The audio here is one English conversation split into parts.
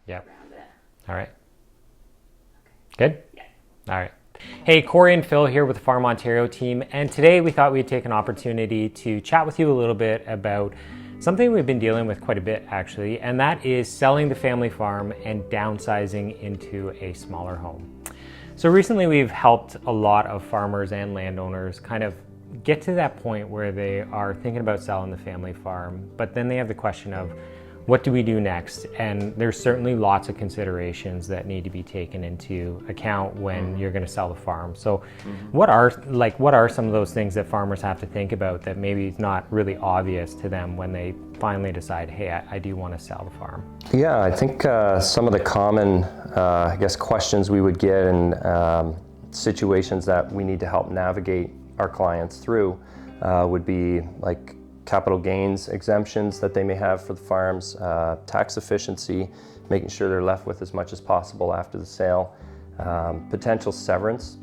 Yep. around it. All right. Good? Yeah. All right. Hey, Corey and Phil here with the FarmOntario team, and today we thought we'd take an opportunity to chat with you a little bit about something we've been dealing with quite a bit actually, and that is selling the family farm and downsizing into a smaller home. So recently we've helped a lot of farmers and landowners kind of get to that point where they are thinking about selling the family farm, but then they have the question of, what do we do next? And there's certainly lots of considerations that need to be taken into account when you're going to sell the farm. So what are some of those things that farmers have to think about that maybe is not really obvious to them when they finally decide, hey, I do want to sell the farm? Yeah, I think some of the common, questions we would get and situations that we need to help navigate our clients through would be like capital gains exemptions that they may have for the farms, tax efficiency, making sure they're left with as much as possible after the sale, potential severance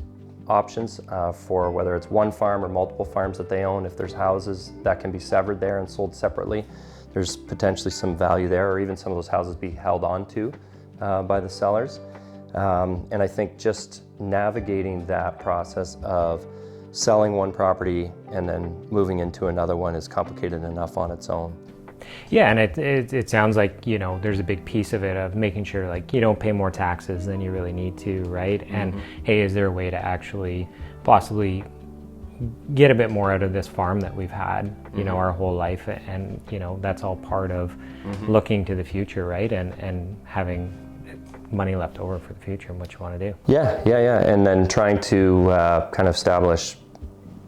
options for whether it's one farm or multiple farms that they own. If there's houses that can be severed there and sold separately, there's potentially some value there, or even some of those houses be held on to by the sellers. And I think just navigating that process of selling one property and then moving into another one is complicated enough on its own. Yeah, and it sounds like, you know, there's a big piece of it of making sure like you don't pay more taxes than you really need to, right? And hey, is there a way to actually possibly get a bit more out of this farm that we've had, you know, our whole life? And, you know, that's all part of looking to the future, right? And having money left over for the future and what you want to do. Yeah. And then trying to kind of establish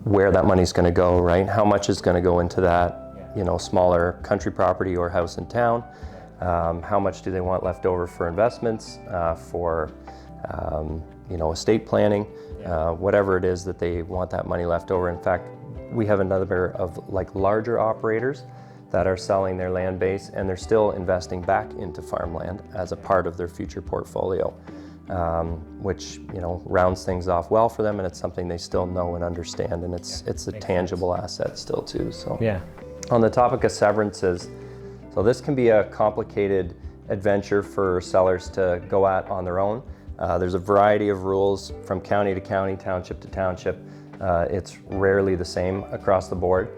where that money's going to go, right? How much is going to go into that, you know, smaller country property or house in town? How much do they want left over for investments, for, you know, estate planning, whatever it is that they want that money left over. In fact, we have another of like larger operators that are selling their land base and they're still investing back into farmland as a part of their future portfolio. Which, you know, rounds things off well for them, and it's something they still know and understand, and it's a tangible asset still too. So yeah. On the topic of severances, so this can be a complicated adventure for sellers to go at on their own. There's a variety of rules from county to county, township to township. It's rarely the same across the board,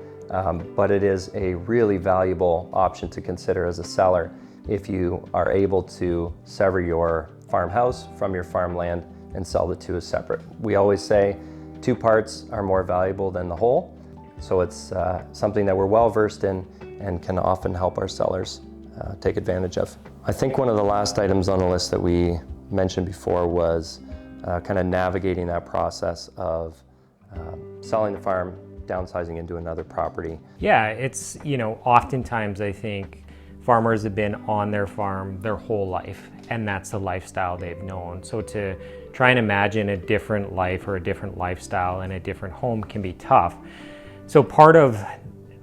but it is a really valuable option to consider as a seller if you are able to sever your farmhouse from your farmland and sell the two as separate. We always say 2 parts are more valuable than the whole, so it's something that we're well versed in and can often help our sellers take advantage of. I think one of the last items on the list that we mentioned before was kind of navigating that process of selling the farm, downsizing into another property. Yeah, it's, you know, oftentimes I think farmers have been on their farm their whole life, and that's the lifestyle they've known. So to try and imagine a different life or a different lifestyle in a different home can be tough. So part of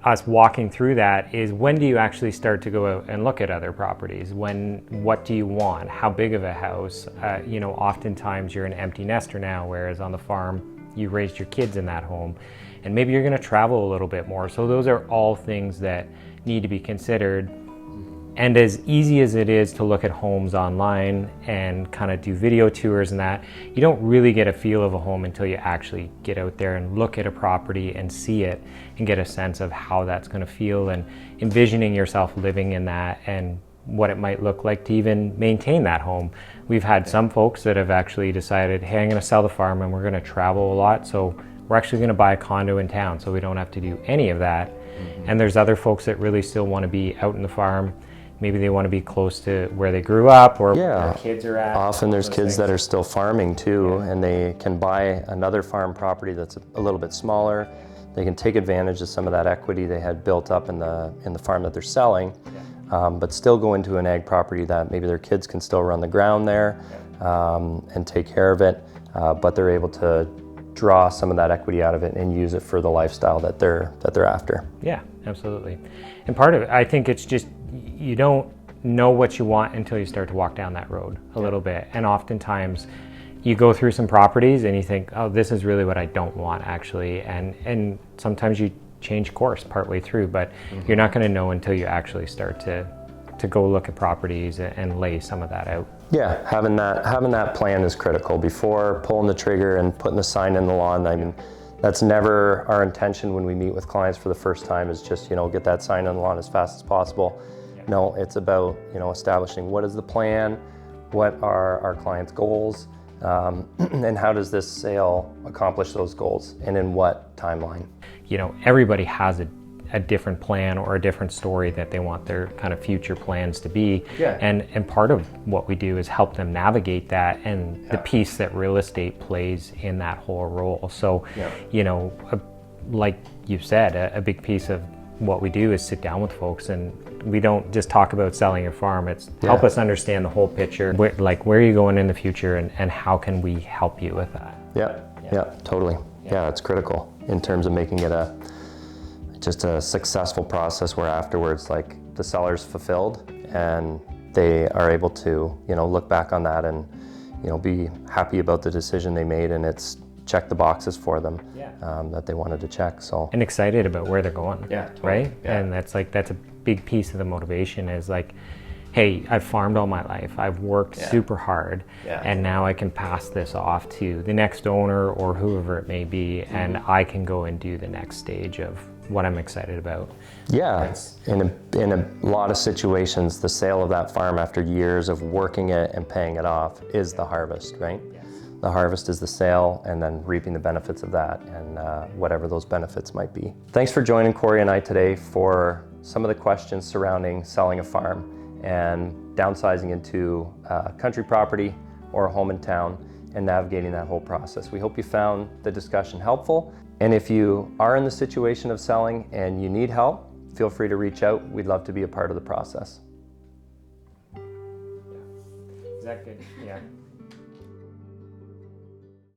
us walking through that is, when do you actually start to go out and look at other properties? What do you want? How big of a house? You know, oftentimes you're an empty nester now, whereas on the farm you raised your kids in that home, and maybe you're going to travel a little bit more. So those are all things that need to be considered. And as easy as it is to look at homes online and kind of do video tours and that, you don't really get a feel of a home until you actually get out there and look at a property and see it and get a sense of how that's going to feel, and envisioning yourself living in that and what it might look like to even maintain that home. We've had some folks that have actually decided, hey, I'm going to sell the farm and we're going to travel a lot, so we're actually going to buy a condo in town so we don't have to do any of that. And there's other folks that really still want to be out in the farm. Maybe they want to be close to where they grew up or where their kids are at. Often there's kids that are still farming too, and they can buy another farm property that's a little bit smaller. They can take advantage of some of that equity they had built up in the farm that they're selling, but still go into an ag property that maybe their kids can still run the ground there and take care of it, but they're able to draw some of that equity out of it and use it for the lifestyle that they're after. Yeah, absolutely. And part of it, I think it's just, you don't know what you want until you start to walk down that road a little bit. And oftentimes you go through some properties and you think, oh, this is really what I don't want actually. And sometimes you change course partway through, but you're not going to know until you actually start to to go look at properties and lay some of that out. Yeah, having that plan is critical before pulling the trigger and putting the sign in the lawn. I mean, that's never our intention when we meet with clients for the first time, is just, get that sign on the lawn as fast as possible. Yeah. No, it's about, establishing what is the plan, what are our clients' goals, and how does this sale accomplish those goals, and in what timeline? Everybody has a different plan or a different story that they want their kind of future plans to be. Yeah. And part of what we do is help them navigate that, and the piece that real estate plays in that whole role. So, like you said, a big piece of what we do is sit down with folks, and we don't just talk about selling your farm. It's help us understand the whole picture, where are you going in the future, and how can we help you with that? Yeah, totally. Yeah, it's critical in terms of making it just a successful process where afterwards, like, the seller's fulfilled and they are able to, look back on that and, be happy about the decision they made, and it's checked the boxes for them that they wanted to check. So, and excited about where they're going. Yeah, totally. Right. Yeah. And that's a big piece of the motivation, is like, hey, I've farmed all my life, I've worked super hard, and now I can pass this off to the next owner or whoever it may be, and I can go and do the next stage of what I'm excited about. Yeah, in a lot of situations, the sale of that farm after years of working it and paying it off is the harvest, right? Yes. The harvest is the sale, and then reaping the benefits of that, and whatever those benefits might be. Thanks for joining Corey and I today for some of the questions surrounding selling a farm and downsizing into country property or a home in town, and navigating that whole process. We hope you found the discussion helpful. And if you are in the situation of selling and you need help, feel free to reach out. We'd love to be a part of the process. Yeah. Is that good? Yeah.